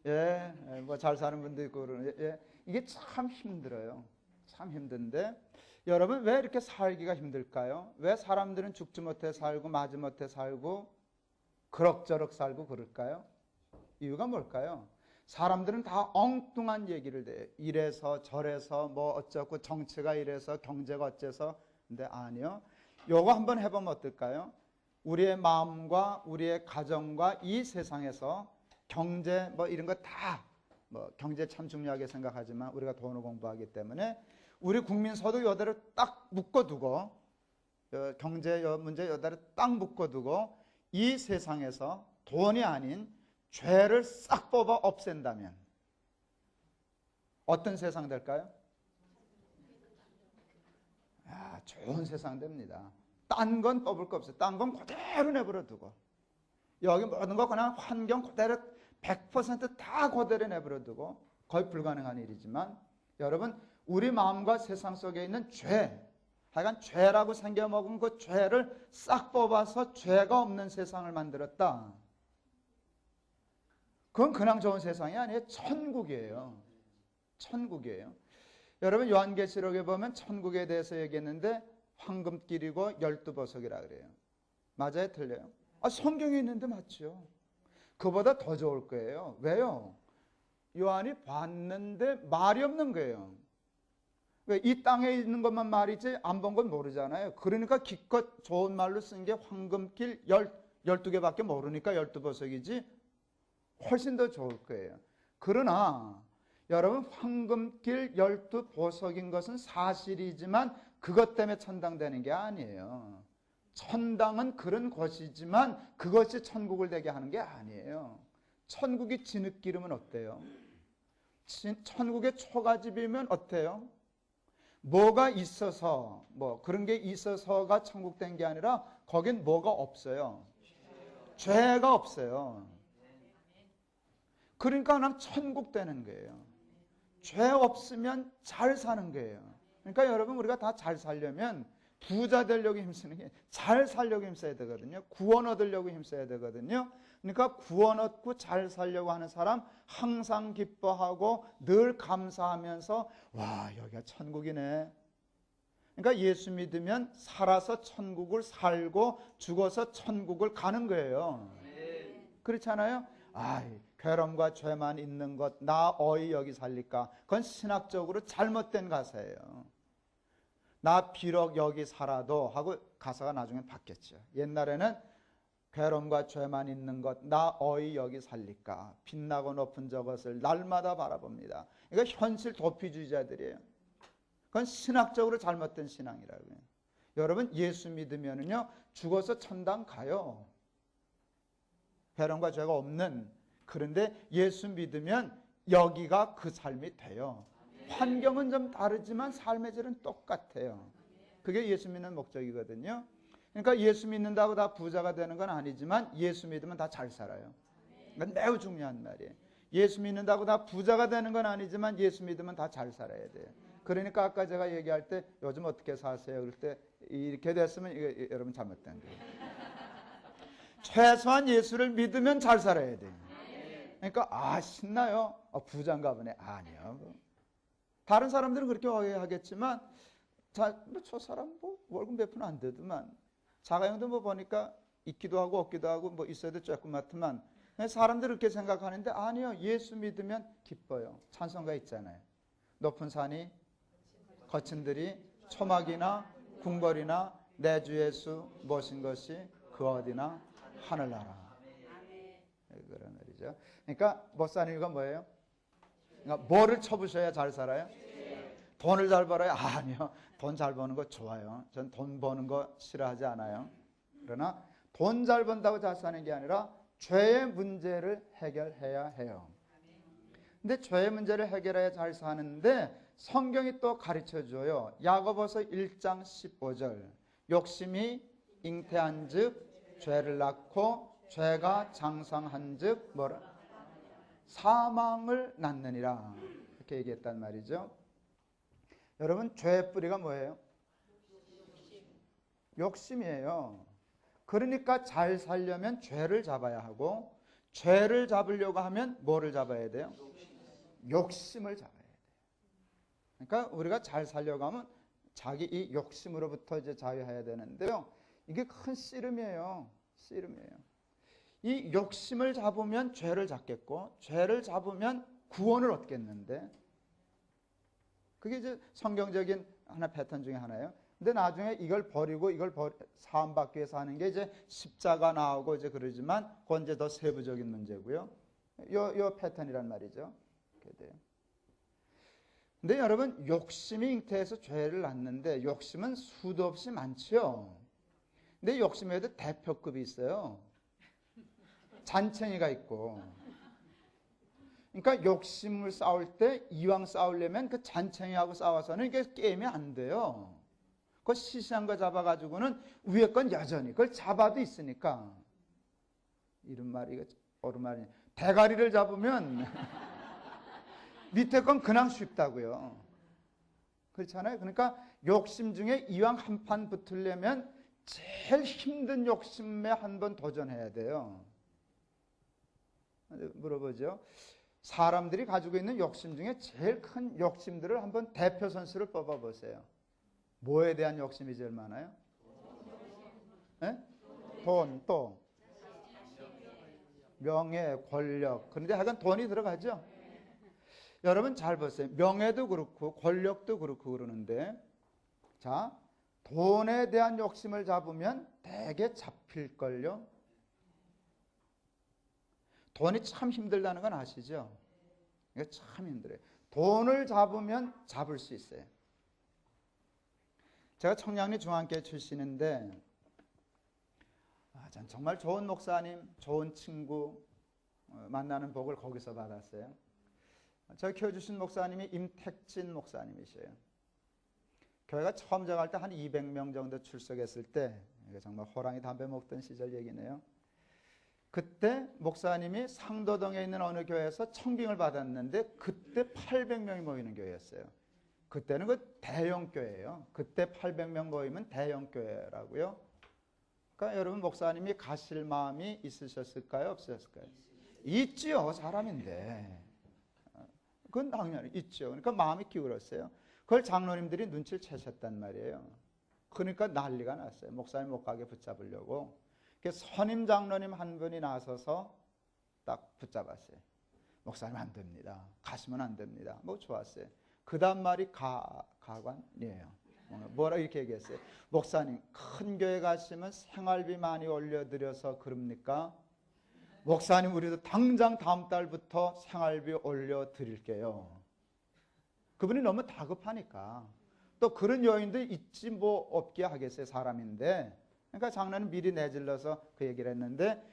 A: 예, 뭐 잘 사는 분도 있고 그러는데 예, 이게 참 힘들어요. 참 힘든데 여러분 왜 이렇게 살기가 힘들까요? 왜 사람들은 죽지 못해 살고 마지 못해 살고 그럭저럭 살고 그럴까요? 이유가 뭘까요? 사람들은 다 엉뚱한 얘기를 해요. 이래서 저래서 뭐 어쩌고 정치가 이래서 경제가 어째서. 근데 아니요. 요거 한번 해보면 어떨까요? 우리의 마음과 우리의 가정과 이 세상에서 경제 뭐 이런 거 다 뭐 경제 참 중요하게 생각하지만 우리가 돈을 공부하기 때문에 우리 국민 소득 여대로 딱 묶어두고 경제 문제 여대로 딱 묶어두고 이 세상에서 돈이 아닌 죄를 싹 뽑아 없앤다면 어떤 세상 될까요? 좋은 세상 됩니다. 딴 건 뽑을 거 없어요. 딴 건 그대로 내버려 두고 여기 모든 거 그냥 환경 그대로 100%다 그대로 내버려 두고 거의 불가능한 일이지만 여러분 우리 마음과 세상 속에 있는 죄, 하여간 죄라고 생겨먹은 그 죄를 싹 뽑아서 죄가 없는 세상을 만들었다. 그건 그냥 좋은 세상이 아니에요. 천국이에요. 천국이에요. 여러분 요한계시록에 보면 천국에 대해서 얘기했는데 황금길이고 12보석이라 그래요. 맞아요? 틀려요? 성경에 있는데 맞죠. 그보다 더 좋을 거예요. 왜요? 요한이 봤는데 말이 없는 거예요. 이 땅에 있는 것만 말이지 안 본 건 모르잖아요. 그러니까 기껏 좋은 말로 쓴 게 황금길 12개밖에 모르니까 12보석이지 훨씬 더 좋을 거예요. 그러나 여러분 황금길 12보석인 것은 사실이지만 그것 때문에 천당되는 게 아니에요. 천당은 그런 곳이지만 그것이 천국을 되게 하는 게 아니에요. 천국이 진흙기름은 어때요? 천국의 초가집이면 어때요? 뭐가 있어서 뭐 그런 게 있어서가 천국 된 게 아니라 거긴 뭐가 없어요. 죄가 없어요. 그러니까 그냥 천국 되는 거예요. 죄 없으면 잘 사는 거예요. 그러니까 여러분 우리가 다 잘 살려면 부자 되려고 힘쓰는 게 잘 살려고 힘써야 되거든요. 구원 얻으려고 힘써야 되거든요. 그러니까 구원 얻고 잘 살려고 하는 사람 항상 기뻐하고 늘 감사하면서 와 여기가 천국이네. 그러니까 예수 믿으면 살아서 천국을 살고 죽어서 천국을 가는 거예요. 그렇잖아요. 괴로움과 죄만 있는 것 나 어이 여기 살릴까. 그건 신학적으로 잘못된 가사예요. 나 비록 여기 살아도 하고 가사가 나중에 바뀌었죠. 옛날에는 괴로움과 죄만 있는 것 나 어이 여기 살릴까. 빛나고 높은 저것을 날마다 바라봅니다. 이거 현실 도피주의자들이에요. 그건 신학적으로 잘못된 신앙이라고요. 여러분 예수 믿으면요 죽어서 천당 가요. 괴로움과 죄가 없는. 그런데 예수 믿으면 여기가 그 삶이 돼요. 환경은 좀 다르지만 삶의 질은 똑같아요. 그게 예수 믿는 목적이거든요. 그러니까 예수 믿는다고 다 부자가 되는 건 아니지만 예수 믿으면 다 잘 살아요. 이건 매우 중요한 말이에요. 예수 믿는다고 다 부자가 되는 건 아니지만 예수 믿으면 다 잘 살아야 돼요. 그러니까 아까 제가 얘기할 때 요즘 어떻게 사세요? 그럴 때 이렇게 됐으면 이거 여러분 잘못된 거예요. 최소한 예수를 믿으면 잘 살아야 돼요. 그러니까 신나요. 부자인가 보네. 아니요. 다른 사람들은 그렇게 오해하겠지만 저 사람 뭐 월급 몇 푼 안 되더만 자가용도 뭐 보니까 있기도 하고 없기도 하고 뭐 있어도 조그맣지만 사람들은 그렇게 생각하는데 아니요. 예수 믿으면 기뻐요. 찬송가 있잖아요. 높은 산이 거친 들이 초막이나 궁궐이나 내 주 예수 모신 것이 그 어디나 하늘나라. 그런 말이죠. 그러니까 못 사는 이유가 뭐예요? 그러니까 뭐를 쳐부셔야 잘 살아요? 돈을 잘 벌어요? 아니요. 돈 잘 버는 거 좋아요. 전 돈 버는 거 싫어하지 않아요. 그러나 돈 잘 번다고 잘 사는 게 아니라 죄의 문제를 해결해야 해요. 근데 죄의 문제를 해결해야 잘 사는데 성경이 또 가르쳐줘요. 야고보서 1장 15절 욕심이 잉태한 즉 죄를 낳고 죄가 장성한 즉 뭐라? 사망을 낳느니라 이렇게 얘기했단 말이죠. 여러분 죄의 뿌리가 뭐예요? 욕심이에요. 그러니까 잘 살려면 죄를 잡아야 하고 죄를 잡으려고 하면 뭐를 잡아야 돼요? 욕심을 잡아야 돼요. 그러니까 우리가 잘 살려고 하면 자기 이 욕심으로부터 이제 자유해야 되는데요. 이게 큰 씨름이에요. 씨름이에요. 이 욕심을 잡으면 죄를 잡겠고, 죄를 잡으면 구원을 얻겠는데, 그게 이제 성경적인 하나 패턴 중에 하나예요. 근데 나중에 이걸 버리고 사함받기 위해서 하는 게 이제 십자가 나오고 이제 그러지만, 그건 이제 더 세부적인 문제고요. 요 패턴이란 말이죠. 그렇게 돼요. 근데 여러분, 욕심이 잉태해서 죄를 낳는데, 욕심은 수도 없이 많죠. 근데 욕심에도 대표급이 있어요. 잔챙이가 있고. 그러니까 욕심을 싸울 때 이왕 싸우려면 그 잔챙이하고 싸워서는 이게 게임이 안 돼요. 그 시시한 거 잡아가지고는 위에 건 여전히 그걸 잡아도 있으니까. 이런 말이 옳은 말이에요. 대가리를 잡으면 밑에 건 그냥 쉽다고요. 그렇잖아요. 그러니까 욕심 중에 이왕 한 판 붙으려면 제일 힘든 욕심에 한번 도전해야 돼요. 물어보죠. 사람들이 가지고 있는 욕심 중에 제일 큰 욕심들을 한번 대표 선수를 뽑아보세요. 뭐에 대한 욕심이 제일 많아요? 네? 돈, 또 명예, 권력. 그런데 하여간 돈이 들어가죠. 여러분 잘 보세요. 명예도 그렇고 권력도 그렇고 그러는데, 자, 돈에 대한 욕심을 잡으면 되게 잡힐걸요. 돈이 참 힘들다는 건 아시죠? 이게 참 힘들어요. 돈을 잡으면 잡을 수 있어요. 제가 청량리 중앙교회 출신인데, 전 정말 좋은 목사님, 좋은 친구 만나는 복을 거기서 받았어요. 저희 교회 주신 목사님이 임택진 목사님이세요. 교회가 처음 들어갈 때 한 200명 정도 출석했을 때, 이게 정말 호랑이 담배 먹던 시절 얘기네요. 그때 목사님이 상도동에 있는 어느 교회에서 청빙을 받았는데, 그때 800명이 모이는 교회였어요. 그때는 그 대형 교회예요. 그때 800명 모이면 대형 교회라고요. 그러니까 여러분, 목사님이 가실 마음이 있으셨을까요? 없으셨을까요? 있지요. 사람인데. 그건 당연히 있죠. 그러니까 마음이 기울었어요. 그걸 장로님들이 눈치를 채셨단 말이에요. 그러니까 난리가 났어요. 목사님 못 가게 붙잡으려고. 선임 장로님 한 분이 나서서 딱 붙잡았어요. 목사님 안 됩니다. 가시면 안 됩니다. 뭐 좋았어요. 그 다음 말이 가관이에요. 뭐라 이렇게 얘기했어요. 목사님, 큰 교회 가시면 생활비 많이 올려드려서 그럽니까? 목사님, 우리도 당장 다음 달부터 생활비 올려드릴게요. 그분이 너무 다급하니까. 또 그런 요인도 있지 뭐 없게 하겠어요. 사람인데. 그러니까 장로는 미리 내질러서 그 얘기를 했는데,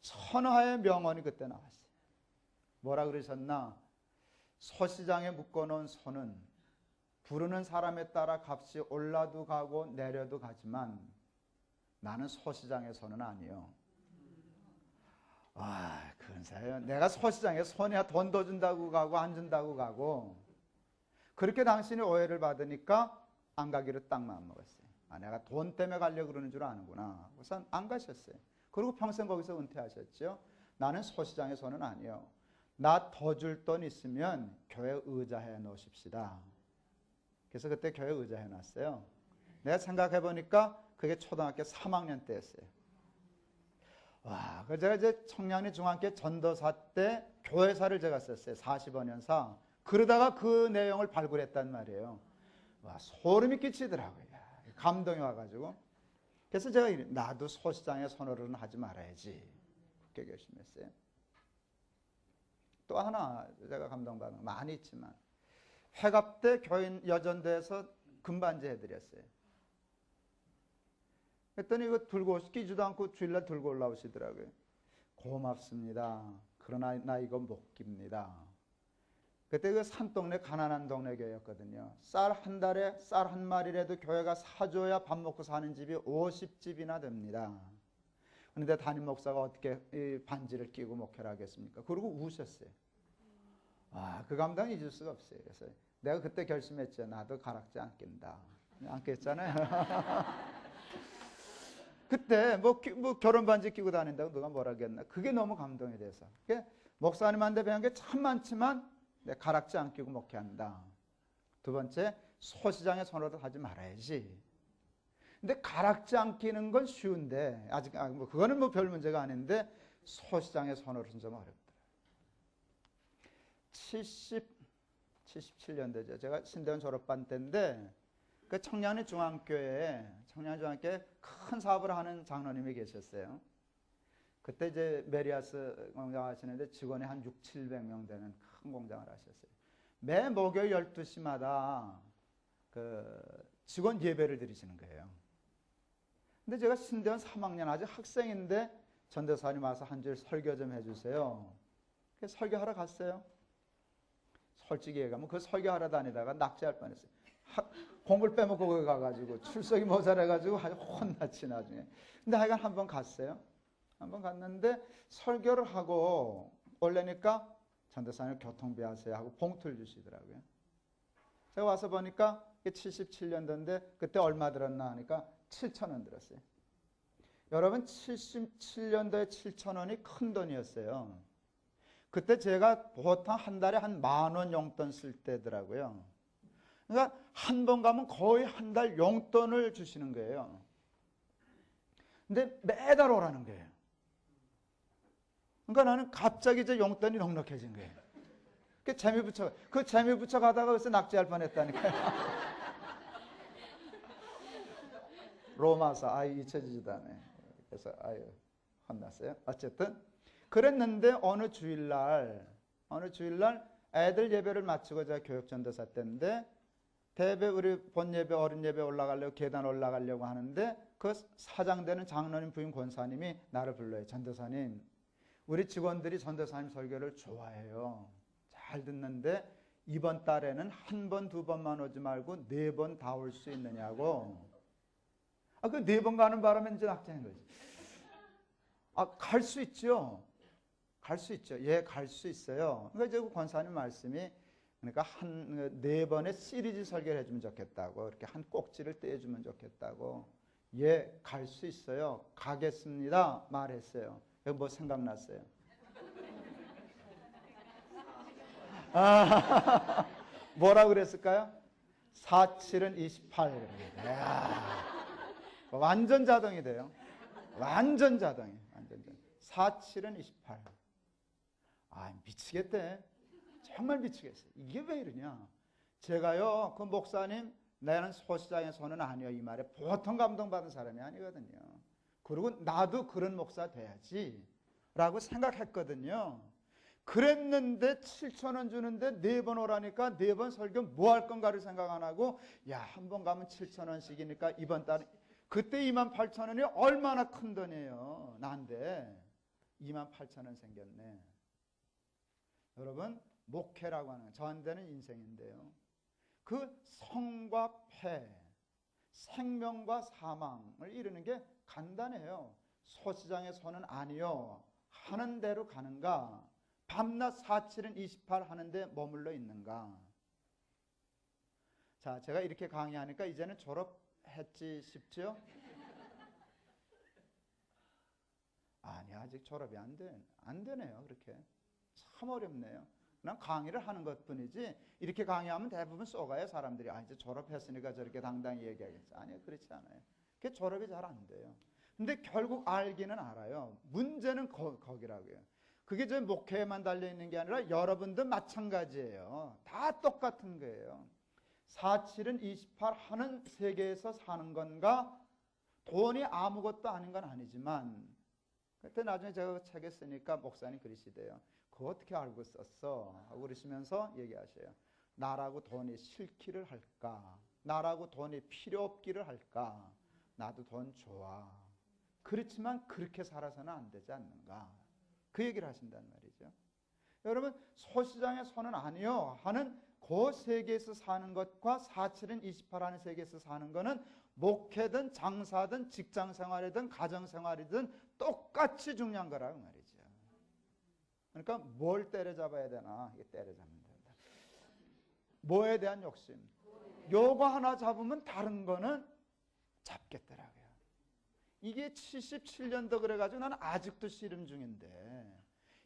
A: 천하의 명언이 그때 나왔어요. 뭐라 그러셨나? 소시장에 묶어놓은 소는 부르는 사람에 따라 값이 올라도 가고 내려도 가지만 나는 소시장의 소는 아니요. 근사해요. 내가 소시장에 소냐 돈 더 준다고 가고 안 준다고 가고. 그렇게 당신이 오해를 받으니까 안 가기로 딱 마음먹었어요. 내가 돈 때문에 가려고 그러는 줄 아는구나. 우선 안 가셨어요. 그리고 평생 거기서 은퇴하셨죠. 나는 소시장의 소는 아니요. 나 더 줄 돈 있으면 교회 의자해 놓으십시다. 그래서 그때 교회 의자해 놨어요. 내가 생각해 보니까 그게 초등학교 3학년 때였어요. 제가 이제 청량리 중앙교회 전도사 때 교회사를 제가 썼어요. 45년사. 그러다가 그 내용을 발굴했단 말이에요. 소름이 끼치더라고요. 감동이 와가지고. 그래서 제가 나도 소시장의 손으로는 하지 말아야지. 그렇게 결심했어요. 또 하나 제가 감동받은 거 많이 있지만, 회갑 때 교인 여전대에서 금반지 해드렸어요. 그랬더니 이거 들고 끼지도 않고 주일날 들고 올라오시더라고요. 고맙습니다. 그러나 나 이거 못 깁니다. 그때 그 산동네 가난한 동네 교회였거든요. 쌀 한 달에 쌀 한 마리라도 교회가 사줘야 밥 먹고 사는 집이 50집이나 됩니다. 그런데 담임 목사가 어떻게 이 반지를 끼고 목회를 하겠습니까? 그러고 우셨어요. 그 감당 잊을 수가 없어요. 그래서 내가 그때 결심했죠. 나도 가락지 안 낀다. 안 꼈잖아요. 그때 뭐 결혼 반지 끼고 다닌다고 누가 뭐라 하겠나. 그게 너무 감동이 돼서. 목사님한테 배운 게 참 많지만 내 가락지 안 끼고 목회한다. 두 번째, 소시장의 선호를 하지 말아야지. 근데 가락지 안 끼는 건 쉬운데 아직 뭐 그거는 뭐 별 문제가 아닌데 소시장의 선호는 좀 어렵더라고요. 77년대죠. 제가 신대원 졸업반 때인데 그 청량리 중앙교회에 큰 사업을 하는 장로님이 계셨어요. 그때 이제 메리아스 공장 하시는데 직원이 한 6, 700명 되는 큰 공장을 하셨어요. 매 목요일 12시마다 그 직원 예배를 드리시는 거예요. 근데 제가 신대원 3학년 아직 학생인데 전도사님 와서 한 줄 설교 좀 해주세요. 그래서 설교하러 갔어요. 솔직히 얘기하면 그 설교하러 다니다가 낙제할 뻔했어요. 공부를 빼먹고 거기 가가지고 출석이 모자라가지고 아주 혼났지 나중에. 근데 하여간 한번 갔어요. 한번 갔는데 설교를 하고 올래니까 전도사님 교통비 하세요 하고 봉투를 주시더라고요. 제가 와서 보니까 77년도인데 그때 얼마 들었나 하니까 7,000원 들었어요. 여러분 77년도에 7,000원이 큰 돈이었어요. 그때 제가 보통 한 달에 한 10,000원 용돈 쓸 때더라고요. 그러니까 한 번 가면 거의 한 달 용돈을 주시는 거예요. 근데 매달 오라는 거예요. 그러니까 나는 갑자기 이제 용돈이 넉넉해진 거예요. 그 재미 붙여 가다가 그래서 낙제할 뻔했다니까요. 로마서 잊혀지지도 않아요. 그래서 혼났어요. 어쨌든 그랬는데 어느 주일날 애들 예배를 마치고 제가 교육전도사 때인데 대배 우리 본예배 어린 예배 올라가려고 계단 올라가려고 하는데 그 사장되는 장로님 부인 권사님이 나를 불러요. 전도사님, 우리 직원들이 전도사님 설교를 좋아해요. 잘 듣는데 이번 달에는 한 번, 두 번만 오지 말고 4번 다 올 수 있느냐고. 그 4번 가는 바람에 이제 낙제한 거지. 갈 수 있죠. 갈 수 있죠. 예, 갈 수 있어요. 그러니까 이제 그 권사님 말씀이 그러니까 한 4번의 시리즈 설교를 해주면 좋겠다고, 이렇게 한 꼭지를 떼주면 좋겠다고. 예, 갈 수 있어요. 가겠습니다. 말했어요. 뭐 생각났어요? 뭐라고 그랬을까요? 4, 7은 28. 완전 자동이 돼요. 완전 자동이. 4, 7은 28. 미치겠대. 정말 미치겠어요. 이게 왜 이러냐. 제가요, 그 목사님, 나는 소시장의 손은 아니요. 이 말에 보통 감동받은 사람이 아니거든요. 그리고 나도 그런 목사 돼야지. 라고 생각했거든요. 그랬는데 7,000원 주는데 4번 오라니까 4번 설교 뭐 할 건가를 생각 안 하고, 한 번 가면 7,000원씩이니까 이번 달에, 그때 28,000원이 얼마나 큰 돈이에요. 난데 28,000원 생겼네. 여러분, 목회라고 하는 저한테는 인생인데요. 그 성과 폐, 생명과 사망을 이루는 게 간단해요. 소시장의 손은 아니요. 하는 대로 가는가? 밤낮 4, 7은 28 하는데 머물러 있는가? 자, 제가 이렇게 강의하니까 이제는 졸업했지 싶죠? 아니, 아직 졸업이 안 되네요. 그렇게. 참 어렵네요. 난 강의를 하는 것뿐이지 이렇게 강의하면 대부분 쏘가요. 사람들이 이제 졸업했으니까 저렇게 당당히 얘기하겠지. 아니요, 그렇지 않아요. 그게 졸업이 잘 안 돼요. 근데 결국 알기는 알아요. 문제는 거기라고요. 그게 저 목회에만 달려있는 게 아니라 여러분도 마찬가지예요. 다 똑같은 거예요. 4, 7은 28 하는 세계에서 사는 건가? 돈이 아무것도 아닌 건 아니지만, 그때 나중에 제가 책에 쓰니까 목사님 그러시대요. 그거 어떻게 알고 썼어? 하고 그러시면서 얘기하셔요. 나라고 돈이 싫기를 할까? 나라고 돈이 필요 없기를 할까? 나도 돈 좋아. 그렇지만 그렇게 살아서는 안 되지 않는가? 그 얘기를 하신단 말이죠. 여러분, 소시장의 손은 아니요 하는 그 세계에서 사는 것과 4, 7은 28 하는 세계에서 사는 거는 목회든 장사든 직장생활이든 가정생활이든 똑같이 중요한 거라고 말이죠. 그러니까 뭘 때려잡아야 되나? 이게 때려잡는 된다. 뭐에 대한 욕심? 요거 하나 잡으면 다른 거는 잡겠더라고요. 이게 77년도 그래가지고 나는 아직도 씨름 중인데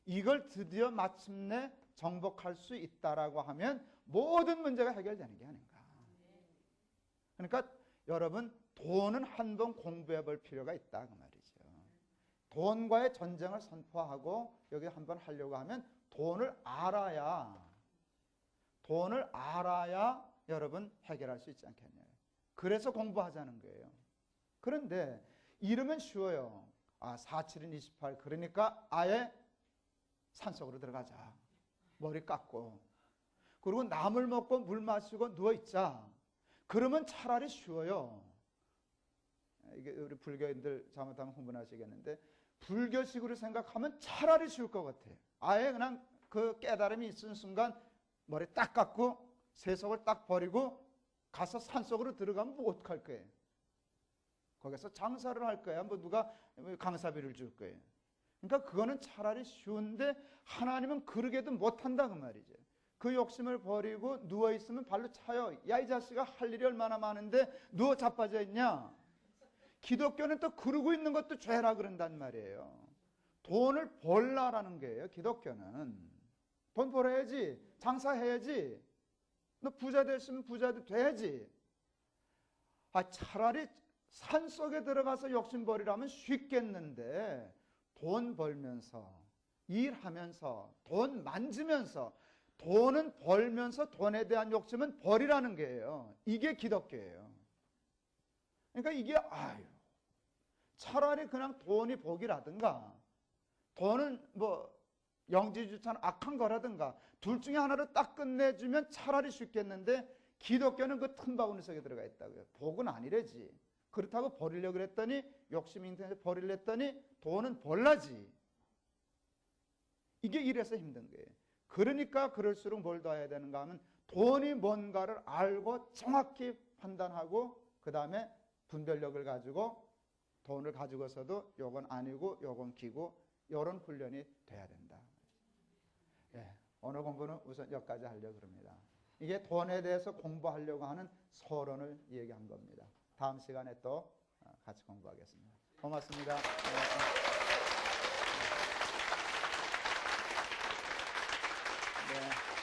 A: 이걸 드디어 마침내 정복할 수 있다라고 하면 모든 문제가 해결되는 게 아닌가. 그러니까 여러분 돈은 한번 공부해 볼 필요가 있다 그 말이죠. 돈과의 전쟁을 선포하고 여기 한번 하려고 하면 돈을 알아야 여러분 해결할 수 있지 않겠냐요. 그래서 공부하자는 거예요. 그런데 이러면 쉬워요. 4, 7은 28 그러니까 아예 산속으로 들어가자. 머리 깎고 그리고 나물 먹고 물 마시고 누워있자. 그러면 차라리 쉬워요. 이게 우리 불교인들 잘못하면 흥분하시겠는데 불교식으로 생각하면 차라리 쉬울 것 같아요. 아예 그냥 그 깨달음이 있은 순간 머리 딱 깎고 세속을 딱 버리고 가서 산속으로 들어가면 뭐 어떡할 거예요? 거기서 장사를 할 거야. 뭐 누가 강사비를 줄 거예요. 그러니까 그거는 차라리 쉬운데 하나님은 그러게도 못한다 그 말이죠. 그 욕심을 버리고 누워있으면 발로 차요. 야 이 자식아 할 일이 얼마나 많은데 누워 자빠져 있냐. 기독교는 또 그러고 있는 것도 죄라 그런단 말이에요. 돈을 벌라라는 거예요. 기독교는 돈 벌어야지. 장사해야지. 너 부자 됐으면 부자도 돼야지. 차라리 산속에 들어가서 욕심 버리라면 쉽겠는데 돈 벌면서 일하면서 돈 만지면서 돈은 벌면서 돈에 대한 욕심은 버리라는 거예요. 이게 기독교예요. 그러니까 이게 차라리 그냥 돈이 복이라든가 돈은 뭐 영지주차는 악한 거라든가 둘 중에 하나를 딱 끝내주면 차라리 쉽겠는데 기독교는 그 틈바구니 속에 들어가 있다고요. 복은 아니래지. 그렇다고 버리려고 그랬더니 욕심이 있는데 버리려 했더니 돈은 벌라지. 이게 이래서 힘든 거예요. 그러니까 그럴수록 뭘 더 해야 되는가 하면 돈이 뭔가를 알고 정확히 판단하고 그 다음에 분별력을 가지고 돈을 가지고서도 요건 아니고 요건 기고 이런 훈련이 돼야 된다. 오늘 공부는 우선 여기까지 하려고 합니다. 이게 돈에 대해서 공부하려고 하는 서론을 얘기한 겁니다. 다음 시간에 또 같이 공부하겠습니다. 고맙습니다. 네.